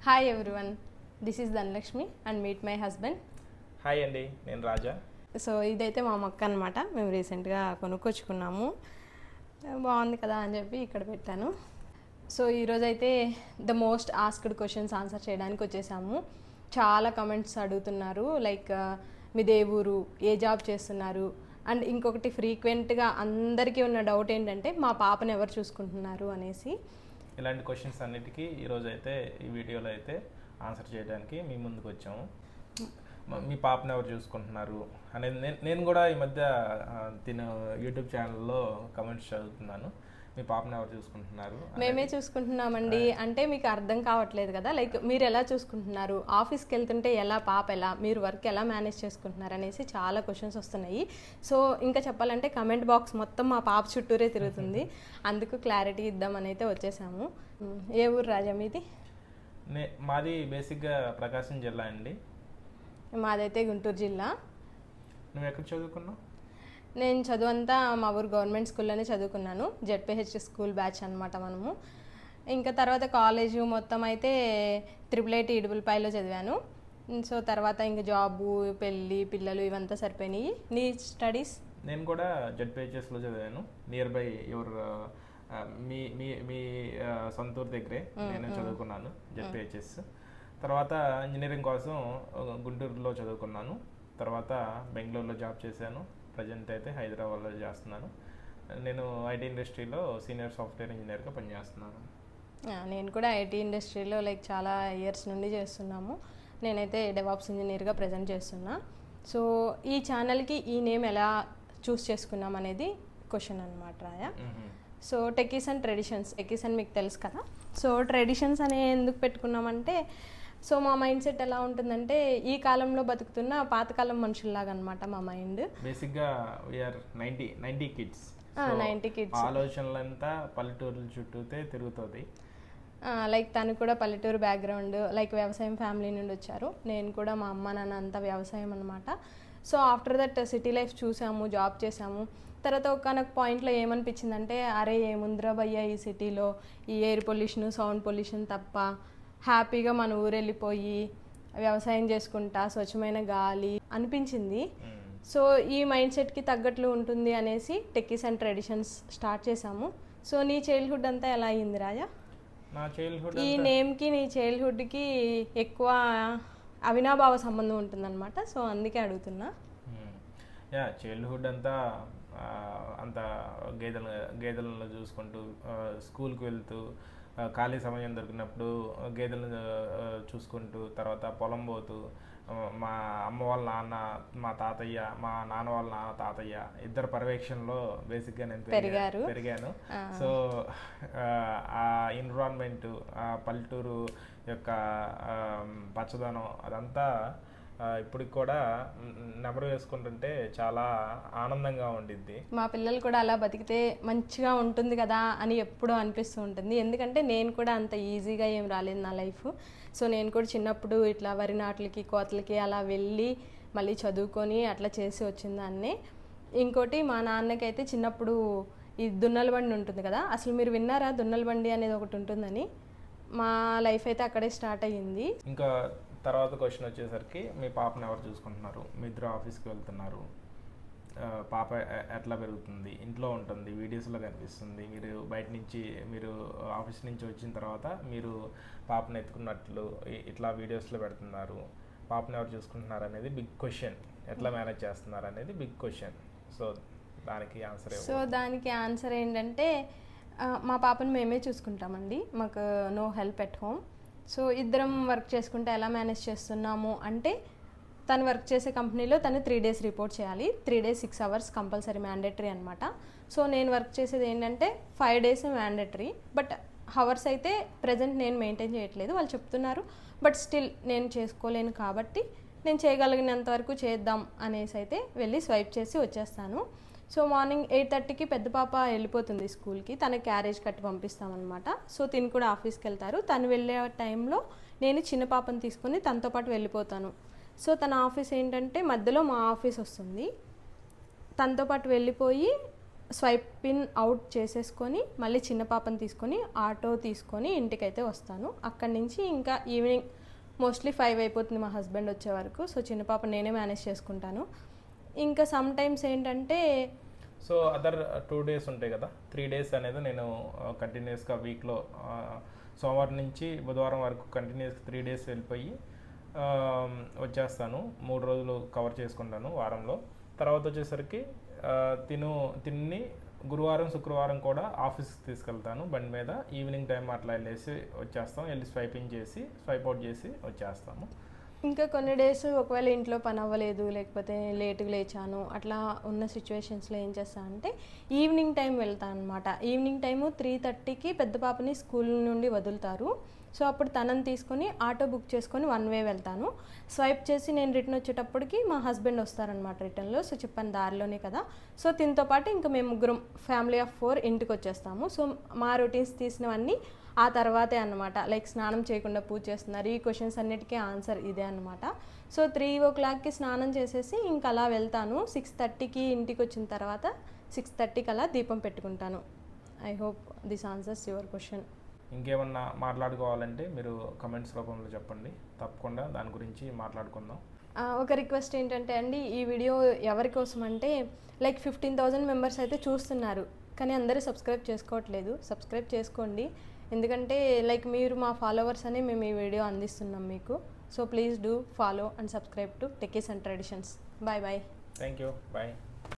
Hi everyone, this is Dhanalakshmi and meet my husband. Hi అండి, నేను రాజా. So ఇదైతే మా మొక్క అనమాట. మేము రీసెంట్గా కొనుక్కొచ్చుకున్నాము. బాగుంది కదా అని చెప్పి ఇక్కడ పెట్టాను. సో ఈరోజైతే the most asked questions answer చేయడానికి వచ్చేసాము. చాలా కమెంట్స్ అడుగుతున్నారు, లైక్ మీదే ఊరు, ఏ జాబ్ చేస్తున్నారు, అండ్ ఇంకొకటి ఫ్రీక్వెంట్గా అందరికీ ఉన్న డౌట్ ఏంటంటే మా పాపను ఎవరు చూసుకుంటున్నారు అనేసి. ఇలాంటి క్వశ్చన్స్ అన్నిటికీ ఈరోజు అయితే ఈ వీడియోలో అయితే ఆన్సర్ చేయడానికి మీ ముందుకు వచ్చాము. మీ పాపను ఎవరు చూసుకుంటున్నారు అనేది నేను కూడా ఈ మధ్య తిన యూట్యూబ్ ఛానల్లో కమెంట్స్ చదువుతున్నాను. మీ పాపను ఎవరు చూసుకుంటున్నారు? మేమే చూసుకుంటున్నామండి అంటే మీకు అర్థం కావట్లేదు కదా, లైక్ మీరు ఎలా చూసుకుంటున్నారు, ఆఫీస్కి వెళ్తుంటే ఎలా, పాప ఎలా, మీరు వర్క్ ఎలా మేనేజ్ చేసుకుంటున్నారు అనేసి చాలా క్వశ్చన్స్ వస్తున్నాయి. సో ఇంకా చెప్పాలంటే కమెంట్ బాక్స్ మొత్తం మా పాప చుట్టూరే తిరుగుతుంది. అందుకు క్లారిటీ ఇద్దామని అయితే వచ్చేసాము. ఏ ఊరు రాజా మీది? మాది బేసిక్గా ప్రకాశం జిల్లా అండి. మాదైతే గుంటూరు జిల్లా. నువ్వు ఎక్కడ చదువుకున్నావు? నేను చదువంతా మా ఊరు గవర్నమెంట్ స్కూల్లోనే చదువుకున్నాను. జెడ్పీహెచ్ స్కూల్ బ్యాచ్ అనమాట మనము. ఇంకా తర్వాత కాలేజు మొత్తం అయితే IIIT ఇడుపులపాయలో చదివాను. సో తర్వాత ఇంకా జాబు, పెళ్ళి, పిల్లలు ఇవంతా సరిపోయినాయి. నీ స్టడీస్? నేను కూడా జెడ్పీహెచ్ఎస్లో చదివాను. నియర్ బై యువర్ మీ మీ మీ సొంతూరు దగ్గరే నేను చదువుకున్నాను జెడ్పీహెచ్ఎస్. తర్వాత ఇంజనీరింగ్ కోసం గుంటూరులో చదువుకున్నాను. తర్వాత బెంగళూరులో జాబ్ చేశాను. ప్రజెంట్ అయితే హైదరాబాద్లో చేస్తున్నాను. నేను ఐటీ ఇండస్ట్రీలో సీనియర్ సాఫ్ట్వేర్ ఇంజనీర్గా పనిచేస్తున్నాను. నేను కూడా ఐటీ ఇండస్ట్రీలో లైక్ చాలా ఇయర్స్ నుండి చేస్తున్నాము. నేనైతే డెవాప్స్ ఇంజనీర్గా ప్రజెంట్ చేస్తున్నా. సో ఈ ఛానల్కి ఈ నేమ్ ఎలా చూస్ చేసుకున్నాం అనేది క్వశ్చన్ అనమాట రాయా. So techies and traditions, techies అని మీకు తెలుసు కదా. సో ట్రెడిషన్స్ అనే ఎందుకు పెట్టుకున్నామంటే, సో మా మైండ్ సెట్ ఎలా ఉంటుందంటే ఈ కాలంలో బతుకుతున్న పాతకాలం మనుషుల్లాగా అనమాట మా మైండ్. బేసిక్గా వీఆర్ 90 కిడ్స్. 90 కిడ్స్. ఆలోచనలంతా పల్లెటూరుల చుట్టూతే తిరుగుతుంది. లైక్ తను కూడా పల్లెటూరు బ్యాక్గ్రౌండ్, లైక్ వ్యవసాయం ఫ్యామిలీ నుండి వచ్చారు. నేను కూడా మా అమ్మ నాన్న అంతా వ్యవసాయం అనమాట. So after that city life చూసాము, జాబ్ చేసాము. తర్వాత ఒకనొక పాయింట్లో ఏమనిపించిందంటే, అరే ఏముందిరా భయ్యా ఈ సిటీలో, ఈ ఎయిర్ పొల్యూషన్, సౌండ్ పొల్యూషన్ తప్ప, హ్యాపీగా మన ఊరు వెళ్ళిపోయి వ్యవసాయం చేసుకుంటా స్వచ్ఛమైన గాలి అనిపించింది. సో ఈ మైండ్ సెట్కి తగ్గట్లు ఉంటుంది అనేసి టెక్కీస్ అండ్ ట్రెడిషన్స్ స్టార్ట్ చేసాము. సో నీ చైల్డ్హుడ్ అంతా ఎలా అయింది రాజా? నా చైల్డ్హుడ్ ఈ నేమ్కి నీ చైల్డ్హుడ్కి ఎక్కువ అవినాభావ సంబంధం ఉంటుందన్నమాట. సో అందుకే అడుగుతున్నా. చైల్డ్హుడ్ అంతా అంత గేదెలను చూసుకుంటూ, స్కూల్కి వెళ్తూ, ఖాళీ సమయం దొరికినప్పుడు గేదెలను చూసుకుంటూ, తర్వాత పొలం పోతూ, మా అమ్మ వాళ్ళ నాన్న, మా తాతయ్య, మా నాన్న వాళ్ళ నాన్న తాతయ్య ఇద్దరు పర్యవేక్షణలో బేసిక్గా నేను పెరిగాను. సో ఆ ఎన్విరాన్మెంట్, ఆ పల్లెటూరు యొక్క పచ్చదనం అదంతా ఇప్పటికి కూడా నెమరు వేసుకుంటుంటే చాలా ఆనందంగా ఉండిద్ది. మా పిల్లలు కూడా అలా బతికితే మంచిగా ఉంటుంది కదా అని ఎప్పుడూ అనిపిస్తూ ఉంటుంది. ఎందుకంటే నేను కూడా అంత ఈజీగా ఏం రాలేదు నా లైఫ్. సో నేను కూడా చిన్నప్పుడు ఇట్లా వరి నాట్లకి, కోతలకి అలా వెళ్ళి మళ్ళీ చదువుకొని అట్లా చేసి వచ్చిందాన్నే. ఇంకోటి మా నాన్నకైతే చిన్నప్పుడు ఈ దున్నల బండి ఉంటుంది కదా, అసలు మీరు విన్నారా దున్నల బండి అనేది ఒకటి ఉంటుందని? మా లైఫ్ అయితే అక్కడే స్టార్ట్ అయ్యింది. ఇంకా తర్వాత క్వశ్చన్ వచ్చేసరికి, మీ పాపను ఎవరు చూసుకుంటున్నారు? మీ ఇద్దరు ఆఫీస్కి వెళ్తున్నారు, పాప ఎట్లా పెరుగుతుంది? ఇంట్లో ఉంటుంది, వీడియోస్లో కనిపిస్తుంది. మీరు బయట నుంచి, మీరు ఆఫీస్ నుంచి వచ్చిన తర్వాత మీరు పాపను ఎత్తుకున్నట్లు ఇట్లా వీడియోస్లో పెడుతున్నారు. పాపను ఎవరు చూసుకుంటున్నారు అనేది బిగ్ క్వశ్చన్. ఎట్లా మేనేజ్ చేస్తున్నారు అనేది బిగ్ క్వశ్చన్. సో దానికి ఆన్సర్ ఏంటంటే, మా పాపను మేమే చూసుకుంటామండి. మాకు no help at home. So ఇద్దరం వర్క్ చేసుకుంటే ఎలా మేనేజ్ చేస్తున్నాము అంటే, తను వర్క్ చేసే కంపెనీలో తను 3 days రిపోర్ట్ చేయాలి. 3 days 6 hours కంపల్సరీ మ్యాండేటరీ అనమాట. సో నేను వర్క్ చేసేది ఏంటంటే 5 days మ్యాండేటరీ, బట్ హవర్స్ అయితే ప్రజెంట్ నేను మెయింటైన్ చేయట్లేదు, వాళ్ళు చెప్తున్నారు. బట్ స్టిల్ నేను చేసుకోలేను కాబట్టి నేను చేయగలిగినంత వరకు చేద్దాం అనేసి అయితే వెళ్ళి స్వైప్ చేసి వచ్చేస్తాను. సో మార్నింగ్ 8:30కి పెద్ద పాప వెళ్ళిపోతుంది స్కూల్కి, తన క్యారేజ్ కట్టి పంపిస్తామన్నమాట. సో తిని కూడా ఆఫీస్కి వెళ్తారు. తను వెళ్ళే టైంలో నేను చిన్న పాపను తీసుకుని తనతో పాటు వెళ్ళిపోతాను. సో తన ఆఫీస్ ఏంటంటే మధ్యలో మా ఆఫీస్ వస్తుంది. తనతో పాటు వెళ్ళిపోయి స్వైప్ పిన్ అవుట్ చేసేసుకొని మళ్ళీ చిన్న పాపని తీసుకొని ఆటో తీసుకొని ఇంటికైతే వస్తాను. అక్కడి నుంచి ఇంకా ఈవినింగ్ మోస్ట్లీ 5 అయిపోతుంది మా హస్బెండ్ వచ్చే వరకు. సో చిన్న పాప నేనే మేనేజ్ చేసుకుంటాను. ఇంకా సమ్ టైమ్స్ ఏంటంటే సో అదర్ 2 డేస్ ఉంటాయి కదా, 3 డేస్ అనేది నేను కంటిన్యూస్గా వీక్లో సోమవారం నుంచి బుధవారం వరకు కంటిన్యూస్గా 3 డేస్ వెళ్ళిపోయి వచ్చేస్తాను. 3 రోజులు కవర్ చేసుకుంటాను వారంలో. తర్వాత వచ్చేసరికి తిని గురువారం శుక్రవారం కూడా ఆఫీస్కి తీసుకెళ్తాను బండి మీద. ఈవినింగ్ టైం అట్లా వెళ్ళేసి వచ్చేస్తాం, వెళ్ళి స్వైప్ అవుట్ చేసి వచ్చేస్తాము. ఇంకా కొన్ని డేస్ ఒకవేళ ఇంట్లో పని అవ్వలేదు, లేకపోతే లేటుగా లేచాను, అట్లా ఉన్న సిచ్యువేషన్స్లో ఏం చేస్తాను అంటే ఈవినింగ్ టైం వెళ్తాను అనమాట. ఈవినింగ్ టైము 3:30కి పెద్ద పాపని స్కూల్ నుండి వదులుతారు. సో అప్పుడు తనని తీసుకొని ఆటో బుక్ చేసుకొని 1 వే వెళ్తాను. స్వైప్ చేసి నేను రిటర్న్ వచ్చేటప్పటికి మా హస్బెండ్ వస్తారనమాట రిటర్న్లో. సో చెప్పాను దారిలోనే కదా. సో దీంతో పాటు ఇంకా మేము ముగ్గురం ఫ్యామిలీ ఆఫ్ 4 ఇంటికి వచ్చేస్తాము. సో మా రొటీన్స్ తీసినవన్నీ ఆ తర్వాతే అనమాట. లైక్ స్నానం చేయకుండా పూజ చేస్తున్నారు, ఈ క్వశ్చన్స్ అన్నిటికీ ఆన్సర్ ఇదే అనమాట. సో 3 o'clockకి స్నానం చేసేసి ఇంకా అలా వెళ్తాను. 6:30కి ఇంటికి వచ్చిన తర్వాత 6:30కి అలా దీపం పెట్టుకుంటాను. I hope this answers your question. ఇంకేమన్నా మాట్లాడుకోవాలంటే మీరు కమెంట్స్ రూపంలో చెప్పండి, తప్పకుండా దాని గురించి మాట్లాడుకుందాం. ఒక రిక్వెస్ట్ ఏంటంటే అండి, ఈ వీడియో ఎవరి కోసం అంటే లైక్ 15,000 మెంబర్స్ అయితే చూస్తున్నారు, కానీ అందరూ సబ్స్క్రైబ్ చేసుకోవట్లేదు. సబ్స్క్రైబ్ చేసుకోండి, ఎందుకంటే లైక్ మీరు మా ఫాలోవర్స్ అని మేము ఈ వీడియో అందిస్తున్నాం మీకు. So please do follow and subscribe to Techies and Traditions. Bye bye. Thank you, bye.